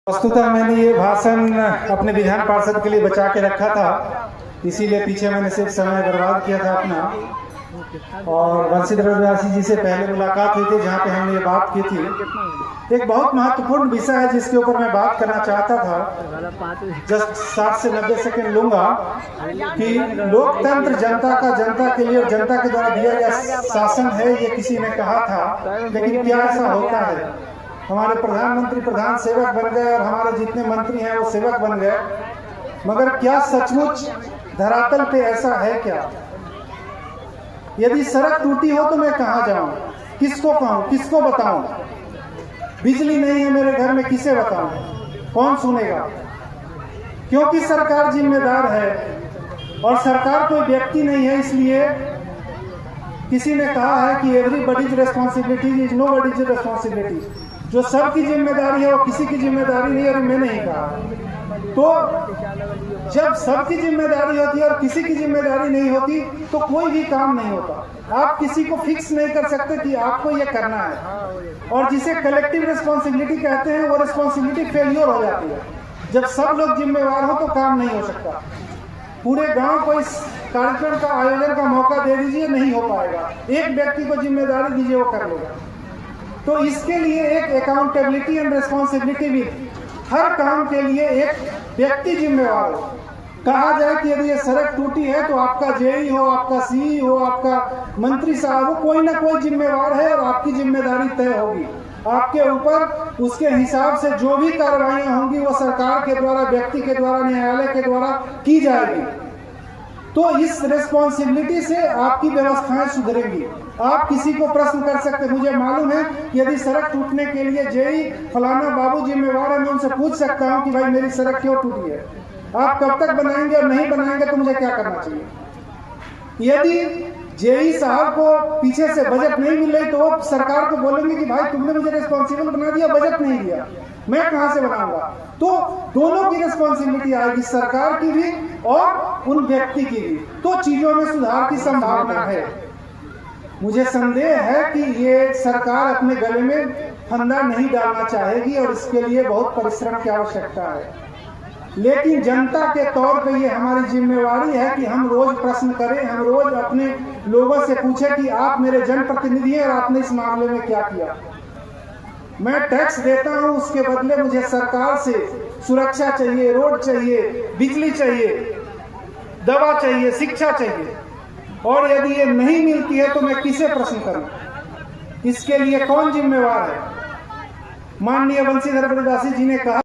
वस्तुतः मैंने ये भाषण अपने विधान पार्षद के लिए बचा के रखा था, इसीलिए पीछे मैंने सिर्फ समय बर्बाद किया था अपना। और बंशीधर व्यासी जी से पहले मुलाकात हुई थी जहाँ पे हमने ये बात की थी। एक बहुत महत्वपूर्ण विषय है जिसके ऊपर मैं बात करना चाहता था। जस्ट 60 से 90 सेकंड लूंगा कि लोकतंत्र जनता के लिए और जनता के द्वारा दिया गया शासन है, ये किसी ने कहा था। लेकिन क्या ऐसा होता है? हमारे प्रधानमंत्री प्रधान सेवक बन गए और हमारे जितने मंत्री हैं वो सेवक बन गए, मगर क्या सचमुच धरातल पे ऐसा है क्या? यदि सड़क टूटी हो तो मैं कहाँ जाऊं, किसको कहूं, किसको बताऊं? बिजली नहीं है मेरे घर में, किसे बताऊं, कौन सुनेगा? क्योंकि सरकार जिम्मेदार है और सरकार कोई व्यक्ति नहीं है। इसलिए किसी ने कहा है कि एवरीबॉडीज रिस्पॉन्सिबिलिटी इज नोबॉडीज रिस्पॉन्सिबिलिटी। जो सबकी जिम्मेदारी है वो किसी की जिम्मेदारी नहीं है। और मैंने ही कहा, तो जब सबकी जिम्मेदारी होती है और किसी की जिम्मेदारी नहीं होती तो कोई भी काम नहीं होता। आप किसी को फिक्स नहीं कर सकते कि आपको ये करना है। और जिसे कलेक्टिव रिस्पॉन्सिबिलिटी कहते हैं वो रिस्पॉन्सिबिलिटी फेलियर हो जाती है। जब सब लोग जिम्मेवार हो तो काम नहीं हो सकता। पूरे गांव को इस कार्यक्रम का आयोजन का मौका दे दीजिए, नहीं हो पाएगा। एक व्यक्ति को जिम्मेदारी दीजिए, वो कर लेगा। तो इसके लिए एक अकाउंटेबिलिटी एंड रिस्पॉन्सिबिलिटी भी, हर काम के लिए एक व्यक्ति जिम्मेवार हो। कहा जाए कि यदि ये सड़क टूटी है तो आपका जेई हो, आपका सीई हो, आपका मंत्री साहब हो, कोई ना कोई जिम्मेवार है और आपकी जिम्मेदारी तय होगी। आपके ऊपर उसके हिसाब से जो भी कार्रवाइयां होंगी वो सरकार के द्वारा, व्यक्ति के द्वारा, न्यायालय के द्वारा की जाएगी। तो इस रिस्पॉन्सिबिलिटी से आपकी व्यवस्थाएं सुधरेंगी। आप किसी को प्रश्न कर सकते, मुझे मालूम है कि यदि सड़क टूटने के लिए जेई फलाना बाबू जिम्मेवार है, मैं उनसे पूछ सकता हूं कि भाई मेरी सड़क क्यों टूटी है, आप कब तक बनाएंगे और नहीं बनाएंगे तो मुझे क्या करना चाहिए। यदि जेई साहब को पीछे से बजट नहीं मिल रही तो वो सरकार को बोलेंगे कि भाई तुमने मुझे रिस्पॉन्सिबल बना दिया, बजट नहीं दिया, मैं कहां से बनाऊंगा। तो दोनों की रिस्पॉन्सिबिलिटी आएगी, सरकार की भी और उन व्यक्ति की भी। तो चीजों में सुधार की संभावना है। मुझे संदेह है कि ये सरकार अपने गले में फंदा नहीं डालना चाहेगी और इसके लिए बहुत परिश्रम की आवश्यकता है। लेकिन जनता के तौर पे ये हमारी जिम्मेवारी है कि हम रोज प्रश्न करें, हम रोज अपने लोगों से पूछें कि आप मेरे जनप्रतिनिधि हैं और आपने इस मामले में क्या किया। मैं टैक्स देता हूं, उसके बदले मुझे सरकार से सुरक्षा चाहिए, रोड चाहिए, बिजली चाहिए, दवा चाहिए, शिक्षा चाहिए। और यदि ये नहीं मिलती है तो मैं किसे प्रश्न करूं? इसके लिए कौन जिम्मेवार है? माननीय बंशीधर व्यासी जी ने कहा